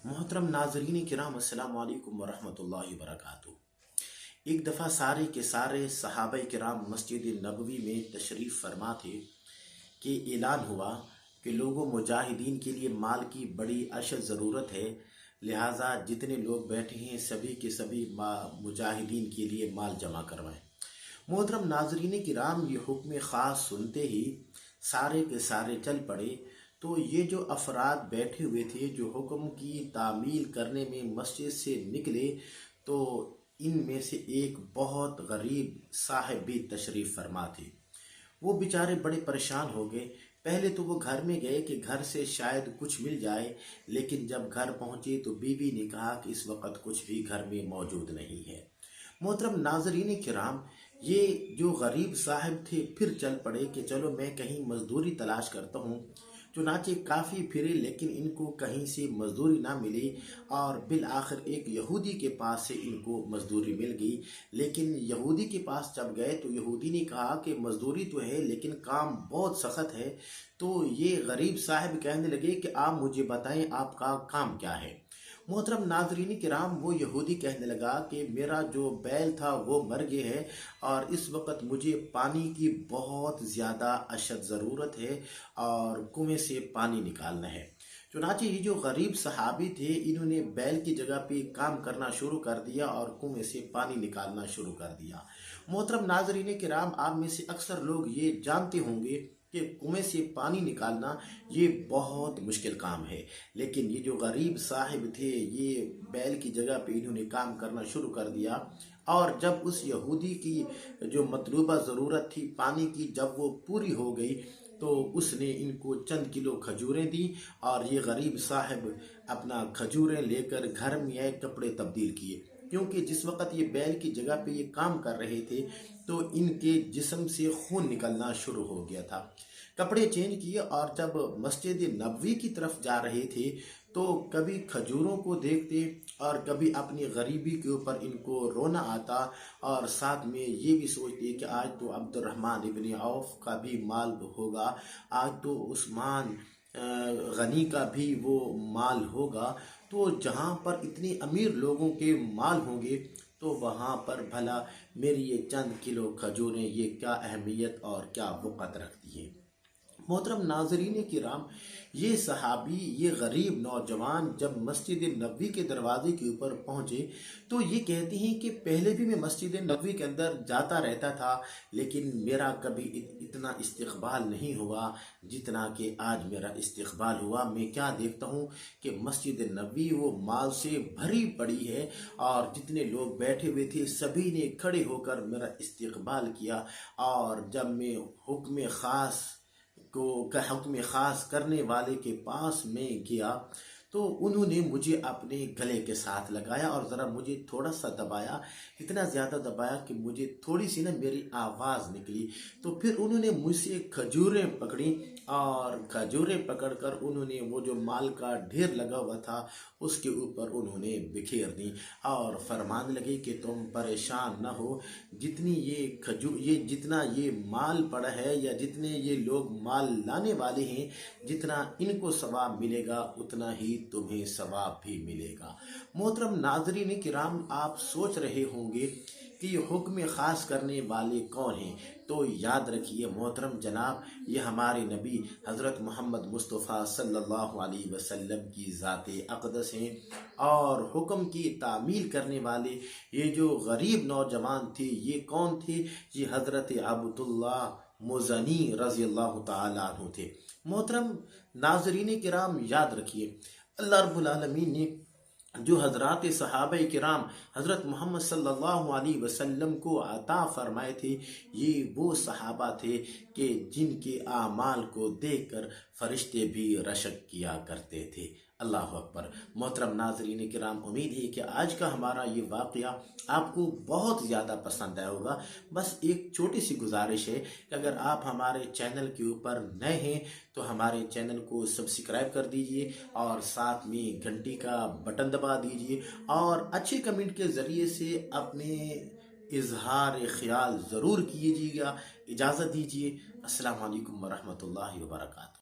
محترم ناظرین کرام، السلام علیکم ورحمۃ اللہ وبرکاتہ۔ ایک دفعہ سارے کے سارے صحابہ کرام مسجد نبوی میں تشریف فرما تھے کہ اعلان ہوا کہ لوگوں مجاہدین کے لیے مال کی بڑی اشد ضرورت ہے، لہٰذا جتنے لوگ بیٹھے ہیں سبھی کے سبھی مجاہدین کے لیے مال جمع کروائیں۔ محترم ناظرین کرام، یہ حکم خاص سنتے ہی سارے کے سارے چل پڑے۔ تو یہ جو افراد بیٹھے ہوئے تھے جو حکم کی تعمیل کرنے میں مسجد سے نکلے، تو ان میں سے ایک بہت غریب صاحب بھی تشریف فرما تھے۔ وہ بیچارے بڑے پریشان ہو گئے۔ پہلے تو وہ گھر میں گئے کہ گھر سے شاید کچھ مل جائے، لیکن جب گھر پہنچے تو بیوی نے کہا کہ اس وقت کچھ بھی گھر میں موجود نہیں ہے۔ محترم ناظرین کرام، یہ جو غریب صاحب تھے پھر چل پڑے کہ چلو میں کہیں مزدوری تلاش کرتا ہوں۔ چنانچہ کافی پھرے لیکن ان کو کہیں سے مزدوری نہ ملی، اور بالآخر ایک یہودی کے پاس سے ان کو مزدوری مل گئی۔ لیکن یہودی کے پاس جب گئے تو یہودی نے کہا کہ مزدوری تو ہے لیکن کام بہت سخت ہے۔ تو یہ غریب صاحب کہنے لگے کہ آپ مجھے بتائیں آپ کا کام کیا ہے۔ محترم ناظرین کرام، وہ یہودی کہنے لگا کہ میرا جو بیل تھا وہ مر گیا ہے اور اس وقت مجھے پانی کی بہت زیادہ اشد ضرورت ہے اور کنویں سے پانی نکالنا ہے۔ چنانچہ یہ جو غریب صحابی تھے انہوں نے بیل کی جگہ پہ کام کرنا شروع کر دیا اور کنویں سے پانی نکالنا شروع کر دیا۔ محترم ناظرین کرام، آپ میں سے اکثر لوگ یہ جانتے ہوں گے کہ کنویں سے پانی نکالنا یہ بہت مشکل کام ہے، لیکن یہ جو غریب صاحب تھے یہ بیل کی جگہ پہ انہوں نے کام کرنا شروع کر دیا، اور جب اس یہودی کی جو مطلوبہ ضرورت تھی پانی کی جب وہ پوری ہو گئی تو اس نے ان کو چند کلو کھجوریں دیں، اور یہ غریب صاحب اپنا کھجوریں لے کر گھر میں آئے، کپڑے تبدیل کیے، کیونکہ جس وقت یہ بیل کی جگہ پہ یہ کام کر رہے تھے تو ان کے جسم سے خون نکلنا شروع ہو گیا تھا۔ کپڑے چینج کیے اور جب مسجد نبوی کی طرف جا رہے تھے تو کبھی کھجوروں کو دیکھتے اور کبھی اپنی غریبی کے اوپر ان کو رونا آتا، اور ساتھ میں یہ بھی سوچتے کہ آج تو عبد الرحمن ابن عوف کا بھی مال ہوگا، آج تو عثمان غنی کا بھی وہ مال ہوگا، تو جہاں پر اتنے امیر لوگوں کے مال ہوں گے تو وہاں پر بھلا میری یہ چند کلو کھجوریں یہ کیا اہمیت اور کیا وقت رکھتی ہیں۔ محترم ناظرین کرام، یہ صحابی، یہ غریب نوجوان جب مسجد نبوی کے دروازے کے اوپر پہنچے تو یہ کہتے ہیں کہ پہلے بھی میں مسجد نبوی کے اندر جاتا رہتا تھا لیکن میرا کبھی اتنا استقبال نہیں ہوا جتنا کہ آج میرا استقبال ہوا۔ میں کیا دیکھتا ہوں کہ مسجد نبوی وہ مال سے بھری پڑی ہے، اور جتنے لوگ بیٹھے ہوئے تھے سبھی نے کھڑے ہو کر میرا استقبال کیا، اور جب میں حکم خاص کرنے والے کے پاس میں گیا تو انہوں نے مجھے اپنے گلے کے ساتھ لگایا اور ذرا مجھے تھوڑا سا دبایا، اتنا زیادہ دبایا کہ مجھے تھوڑی سی میری آواز نکلی۔ تو پھر انہوں نے مجھ سے کھجوریں پکڑیں، اور کھجوریں پکڑ کر انہوں نے وہ جو مال کا ڈھیر لگا ہوا تھا اس کے اوپر انہوں نے بکھیر دی، اور فرمانے لگے کہ تم پریشان نہ ہو، جتنا یہ مال پڑا ہے یا جتنے یہ لوگ مال لانے والے ہیں، جتنا ان کو ثواب ملے گا اتنا ہی تمہیں ثواب بھی ملے گا۔ محترم ناظرین کرام، آپ سوچ رہے ہوں گے کہ یہ حکم خاص کرنے والے کون ہیں، تو یاد رکھیے محترم جناب، یہ ہمارے نبی حضرت محمد مصطفیٰ صلی اللہ علیہ وسلم کی ذات اقدس ہیں، اور حکم کی تعمیل کرنے والے یہ جو غریب نوجوان تھے یہ کون تھے؟ یہ حضرت عبداللہ مزنی رضی اللہ تعالیٰ عنہ تھے۔ محترم ناظرین کرام، یاد رکھیے اللہ رب العالمین نے جو حضرات صحابہ کرام حضرت محمد صلی اللہ علیہ وسلم کو عطا فرمائے تھے، یہ وہ صحابہ تھے کہ جن کے اعمال کو دیکھ کر فرشتے بھی رشک کیا کرتے تھے۔ اللہ اکبر۔ محترم ناظرین کرام، امید ہے کہ آج کا ہمارا یہ واقعہ آپ کو بہت زیادہ پسند آیا ہوگا۔ بس ایک چھوٹی سی گزارش ہے کہ اگر آپ ہمارے چینل کے اوپر نئے ہیں تو ہمارے چینل کو سبسکرائب کر دیجئے، اور ساتھ میں گھنٹی کا بٹن دبا دیجئے، اور اچھے کمنٹ کے ذریعے سے اپنے اظہار خیال ضرور کیجیے گا۔ اجازت دیجیے، السلام علیکم ورحمۃ اللہ وبرکاتہ۔